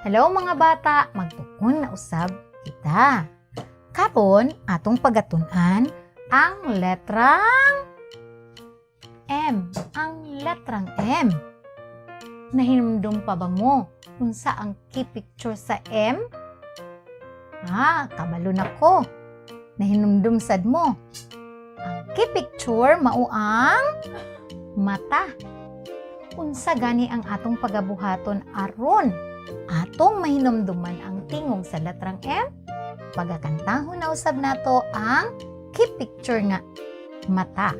Hello mga bata, magtukon na usab kita. Karon atong pagatun-an ang letrang M. Ang letrang M. Nahinumdum pa ba mo unsa ang key picture sa M? Kabalo na ko. Nahinumdum sad mo. Ang key picture mao ang mata. Unsa gani ang atong pagabuhaton aron atong mahinumduman ang tingog sa letrang M? Pagakantahon na usab nato ang key picture nga mata.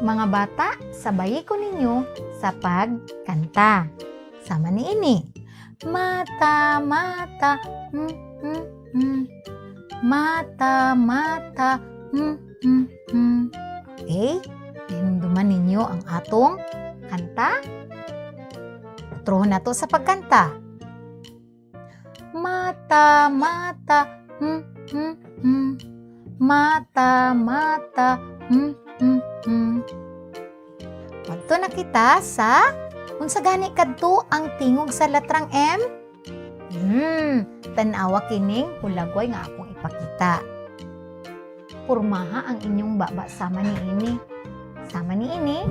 Mga bata, sabayi ko ninyo sa pagkanta. Sama ni ini. Mata, mata, mata, mata, Okay? Hinumduman ninyo ang atong kanta. Turuhon na to sa pagkanta. Mata, mata, mata, mata, Wadto na kita sa unsa gani kadto ang tingog sa letrang M? Tan-awa kining hulagway nga akong ipakita. Purmaha ang inyong baba sama ni ini. Sama ni ini.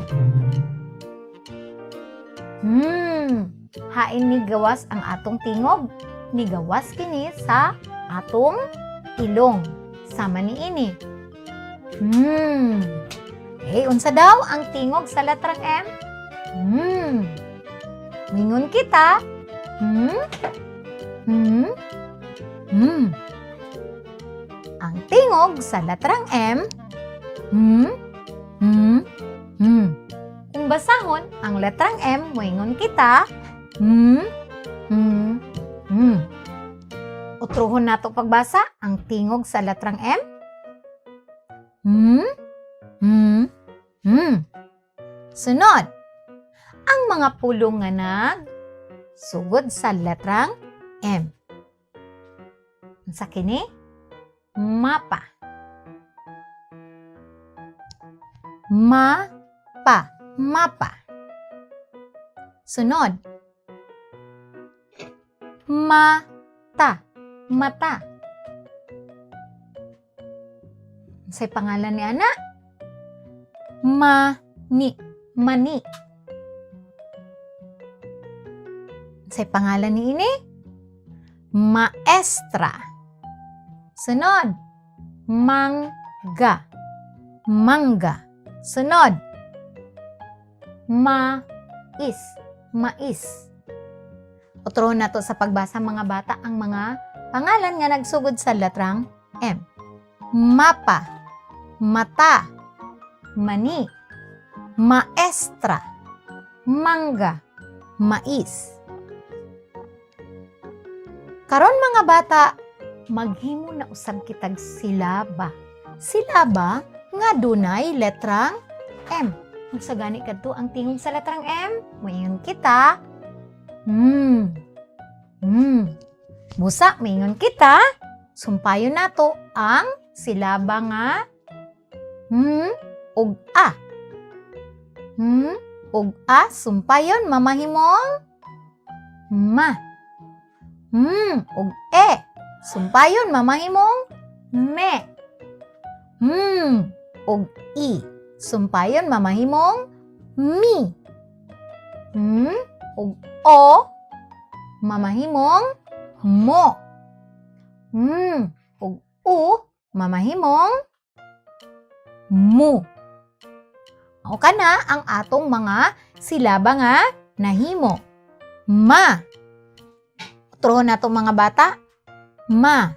Hain ni gawas ang atong tingog. Ni gawas kini sa atong ilong. Sama ni ini. Unsa daw ang tingog sa letrang M? Mingon kita. Ang tingog sa letrang M. Kung basahon ang letrang M, moingon kita. Utruhon nato pagbasa ang tingog sa letrang M. Sunod, ang mga pulong nga nagsugod sa letrang M. Unsa kini? Mapa. Mapa. Mapa. Sunod, mata. Mata. Unsay pangalan ni ana? Mani. Mani. Unsay pangalan ni ini? Maestra. Sunod, mangga. Mangga. Sunod, mais. Mais. Utrohon na to sa pagbasa mga bata ang mga pangalan nga nagsugod sa letrang M. Mapa, mata, mani, maestra, mangga, mais. Karon mga bata, maghimo na usab kitag silaba. Silaba nga dunay letrang M. Unsa gani kadto ang tingog sa letrang M? Moingon kita. Busa, moingon kita. Sumpayon nato ang silaba nga ug A. Ug A, sumpayon mamahimong ma. Ug E, sumpayon mamahimong me. Ug I, sumpayon mamahimong mi. Ug O, mamahimong mo. Ug U, mamahimong mu. Mao kana ang atong mga silaba nga nahimo. Ma. Turuhon nato mga bata. Ma.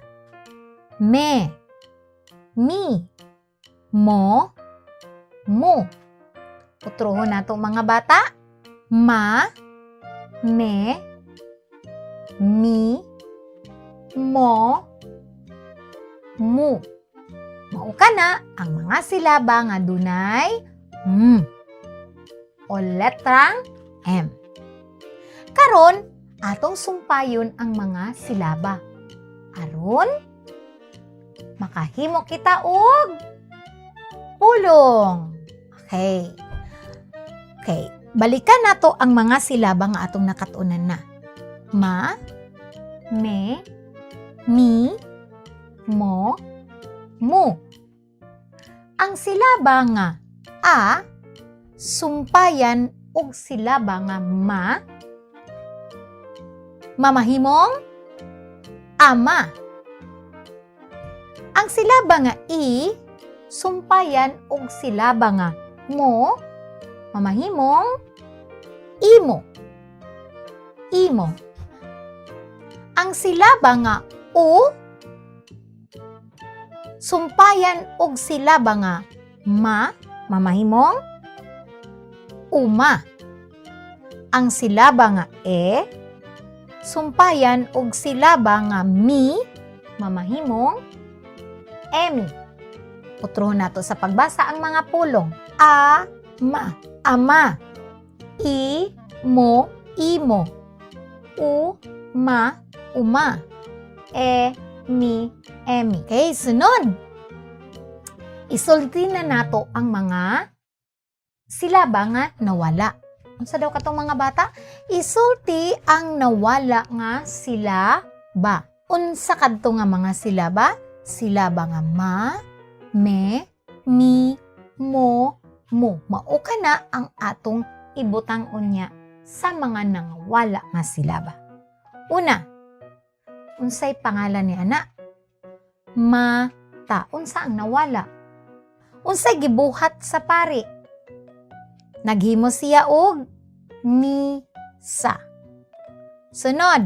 Me. Mi. Mo. Mu. Turuhon nato mga bata. Ma. Me. Mi. Mo. Mu. Mao kana ang mga silaba nga dunay o letrang M. Karon atong sumpayon ang mga silaba aron makahimo kita og pulong. Okay. Balikan nato ang mga silaba nga atong nakatunan na. Ma, me, mi, mo, mu. Ang silaba nga a, sumpayan og silaba nga ma, mamahimong ama. Ang silaba nga i, sumpayan og silaba nga mo, mamahimong imo, imo. Ang silaba nga u, sumpayan og silaba nga ma, mamahimong uma. Ang silaba nga e, sumpayan og silaba nga mi, mamahimong emi. Utrohon nato sa pagbasa ang mga pulong. A, ma, ama. I, mo, imo. U, ma, uma. E, mi, emi. Okay, sunod. Isulti na nato ang mga silaba nga nawala. Unsa daw katong mga bata? Isulti ang nawala nga silaba. Unsa kadto nga mga silaba? Silaba nga ma, me, mi, mo, mu. Mao kana ang atong ibutang unya sa mga nawala nga silaba. Una, unsay pangalan ni ana? Mata. Unsa ang nawala? Unsay gibuhat sa pari? Naghimo siya og misa. Sunod,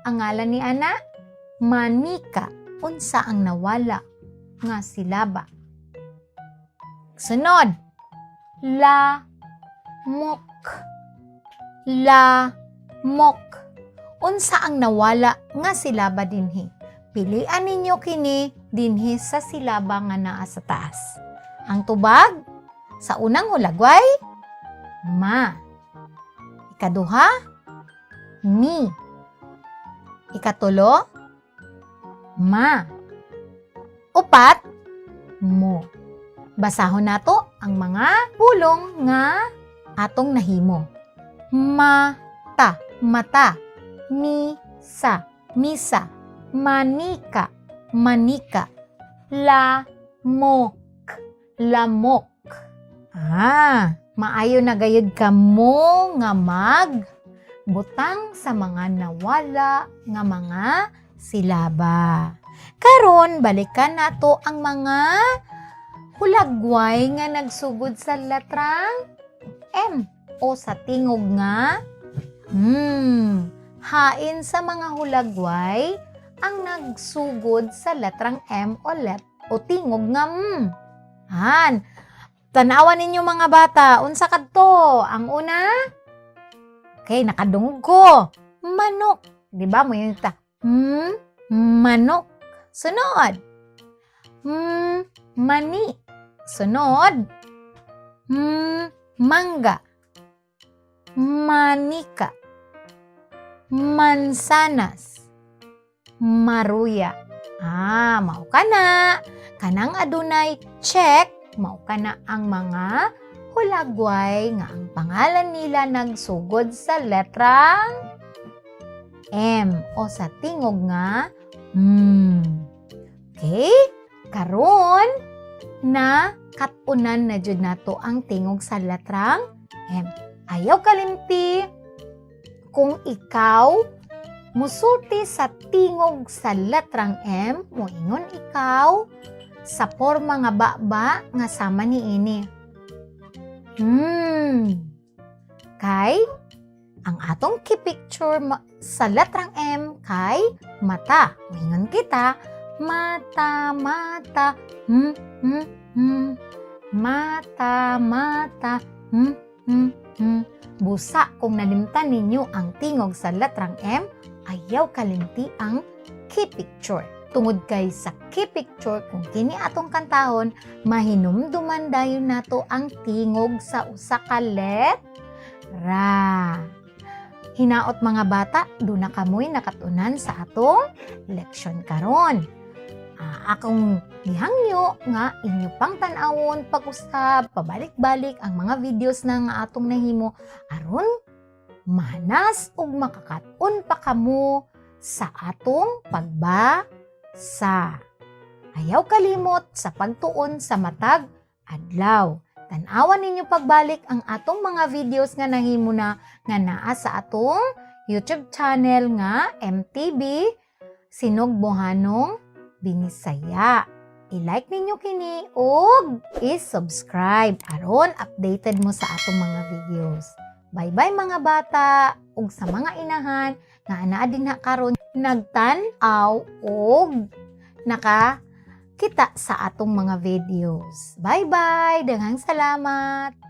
ang ngalan ni ana, manika. Unsa ang nawala nga silaba? Sunod, lamok. Lamok. Unsa ang nawala nga silaba dinhi? Pilian ninyo kini dinhi sa silaba nga naa sa taas. Ang tubag sa unang hulagway, ma. Ikaduha, mi. Ikatulo, ma. Upat, mo. Basahon nato ang mga pulong nga atong nahimo. Mata, mata. Misa, misa. Manika, manika. Lamok, lamok. Maayo na gayud kamo nga butang sa mga nawala nga mga silaba. Karon balikan nato ang mga hulagway nga nagsugod sa letrang M o sa tingog nga hain sa mga hulagway ang nagsugod sa letrang M o tingog nga Tanawan ninyo mga bata, unsa kadto? Ang una, okay, nakadungog ko. Manok. Di ba mo yung manok. Sunod. Mani. Sunod. Mangga. Manika. Mansanas. Maruya. Mao ka na. Kanang adunay check. Mao kana ang mga hulagway nga ang pangalan nila nagsugod sa letrang M o sa tingog nga Okay? Karon na katunan na jud nato ang tingog sa letrang M. Ayaw kalimti kung ikaw musulti sa tingog sa letrang M, moingon ikaw sa porma nga baba nga sama ni ini. Kay ang atong key-picture sa letrang M kay mata. Moingon kita, mata, mata, mata, mata, Busa kung nalimtan ninyo ang tingog sa letrang M, ayaw kalimti ang key picture. Tungod kay sa key picture, kung kini atong kantahon, mahinumduman dayon nato ang tingog sa usa ka letra. Hinaot mga bata, doon na kamoy nakatunan sa atong leksyon karon. Akong gihangyo nga inyo pang tan-awon pag-usab, pabalik-balik ang mga videos na nga atong nahimo aron mahanas ug makakaton pa kamo sa atong pagbasa. Ayaw kalimot sa pagtuon sa matag adlaw. Tan-awan ninyo pagbalik ang atong mga videos nga nahimo na nga naa sa atong YouTube channel nga MTB Sinugbohanong Binisaya. I-like ninyo kini ug i-subscribe aron updated mo sa atong mga videos. Bye-bye mga bata ug sa mga inahan nga anaa dinha karon nagtan-aw ug kita sa atong mga videos. Bye-bye! Daghang salamat!